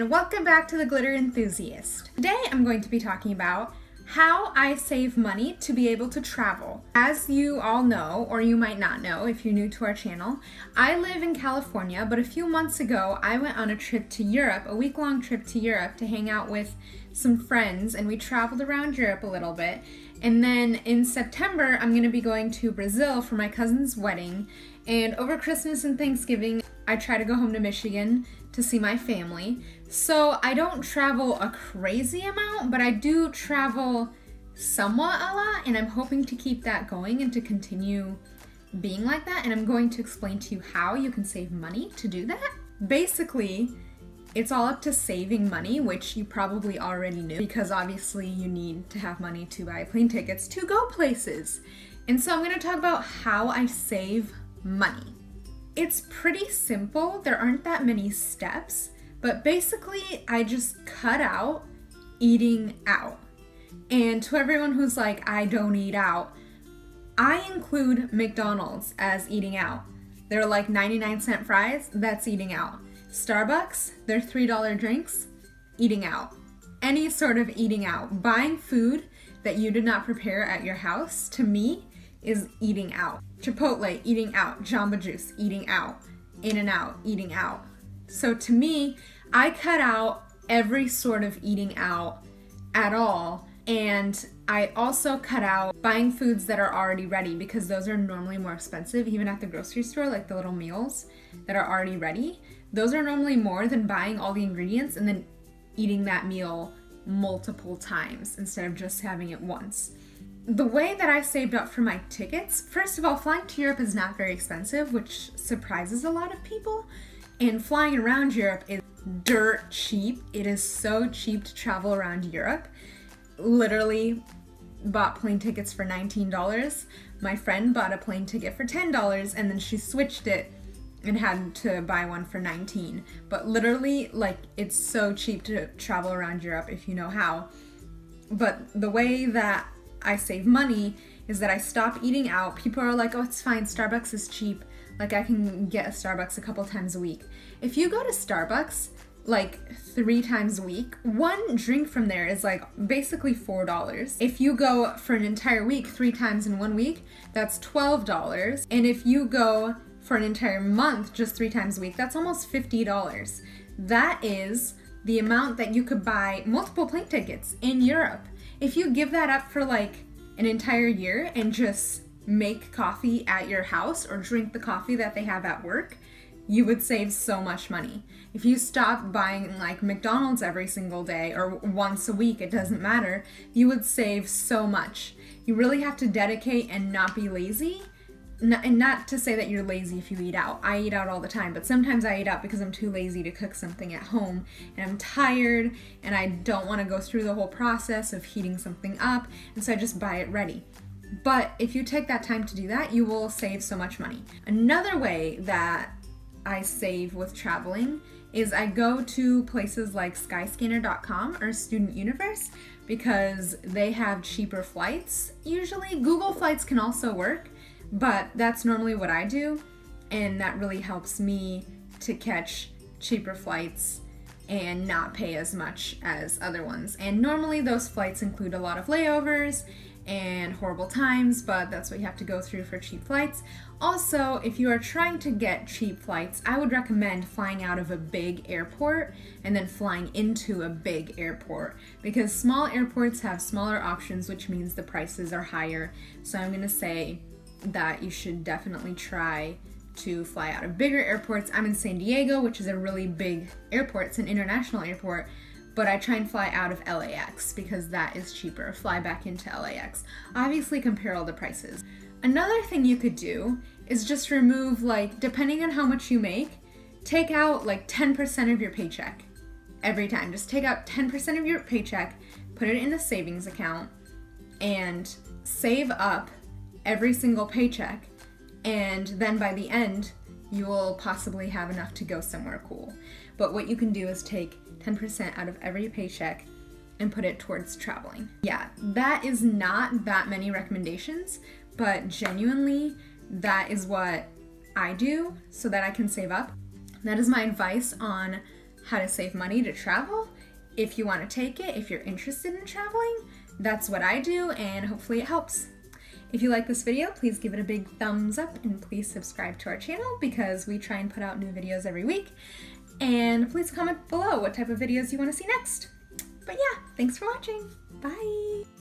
and welcome back to The Glitter Enthusiast. Today I'm going to be talking about how I save money to be able to travel. As you all know, or you might not know if you're new to our channel, I live in California, but a few months ago I went on a trip to Europe, a week-long trip to Europe to hang out with some friends, and we traveled around Europe a little bit. And then in September I'm going to be going to Brazil for my cousin's wedding, and over Christmas and Thanksgiving I try to go home to Michigan to see my family. So I don't travel a crazy amount, but I do travel somewhat a lot, and I'm hoping to keep that going and to continue being like that. And I'm going to explain to you how you can save money to do that. Basically, it's all up to saving money, which you probably already knew, because obviously you need to have money to buy plane tickets to go places. And so I'm going to talk about how I save money. It's pretty simple. There aren't that many steps, but basically I just cut out eating out. And to everyone who's like, I don't eat out, I include McDonald's as eating out. They're like 99-cent fries, that's eating out. Starbucks, their $3 drinks, eating out. Any sort of eating out. Buying food that you did not prepare at your house, to me, is eating out. Chipotle, eating out. Jamba Juice, eating out. In-N-Out, eating out. So to me, I cut out every sort of eating out at all, and I also cut out buying foods that are already ready, because those are normally more expensive, even at the grocery store, like the little meals that are already ready. Those are normally more than buying all the ingredients and then eating that meal multiple times instead of just having it once. The way that I saved up for my tickets, first of all, flying to Europe is not very expensive, which surprises a lot of people. And flying around Europe is dirt cheap. It is so cheap to travel around Europe. Literally bought plane tickets for $19. My friend bought a plane ticket for $10, and then she switched it and had to buy one for $19. But literally, like, it's so cheap to travel around Europe if you know how. But the way that I save money is that I stop eating out. People are like, oh, it's fine, Starbucks is cheap. Like, I can get a Starbucks a couple times a week. If you go to Starbucks like 3 times a week, one drink from there is like basically $4. If you go for an entire week 3 times in 1 week, that's $12. And if you go for an entire month just 3 times a week, that's almost $50. That is the amount that you could buy multiple plane tickets in Europe. If you give that up for like an entire year and just make coffee at your house or drink the coffee that they have at work, you would save so much money. If you stop buying like McDonald's every single day or once a week, it doesn't matter, you would save so much. You really have to dedicate and not be lazy. And not to say that you're lazy if you eat out. I eat out all the time, but sometimes I eat out because I'm too lazy to cook something at home, and I'm tired and I don't want to go through the whole process of heating something up, and so I just buy it ready. But if you take that time to do that, you will save so much money. Another way that I save with traveling is I go to places like Skyscanner.com or Student Universe, because they have cheaper flights. Usually Google Flights can also work, but that's normally what I do, and that really helps me to catch cheaper flights and not pay as much as other ones. And normally those flights include a lot of layovers and horrible times, but that's what you have to go through for cheap flights. Also, if you are trying to get cheap flights, I would recommend flying out of a big airport and then flying into a big airport, because small airports have smaller options, which means the prices are higher. So I'm going to say that you should definitely try to fly out of bigger airports. I'm in San Diego, which is a really big airport. It's an international airport, but I try and fly out of LAX because that is cheaper. Fly back into LAX. Obviously compare all the prices. Another thing you could do is just remove, like, depending on how much you make, take out like 10% of your paycheck every time. Just take out 10% of your paycheck, put it in a savings account, and save up every single paycheck, and then by the end you will possibly have enough to go somewhere cool. But what you can do is take 10% out of every paycheck and put it towards traveling. Yeah, that is not that many recommendations, but genuinely that is what I do so that I can save up. That is my advice on how to save money to travel. If you want to take it, if you're interested in traveling, that's what I do, and hopefully it helps. If you like this video, please give it a big thumbs up and please subscribe to our channel because we try and put out new videos every week. And please comment below what type of videos you want to see next. But yeah, thanks for watching. Bye!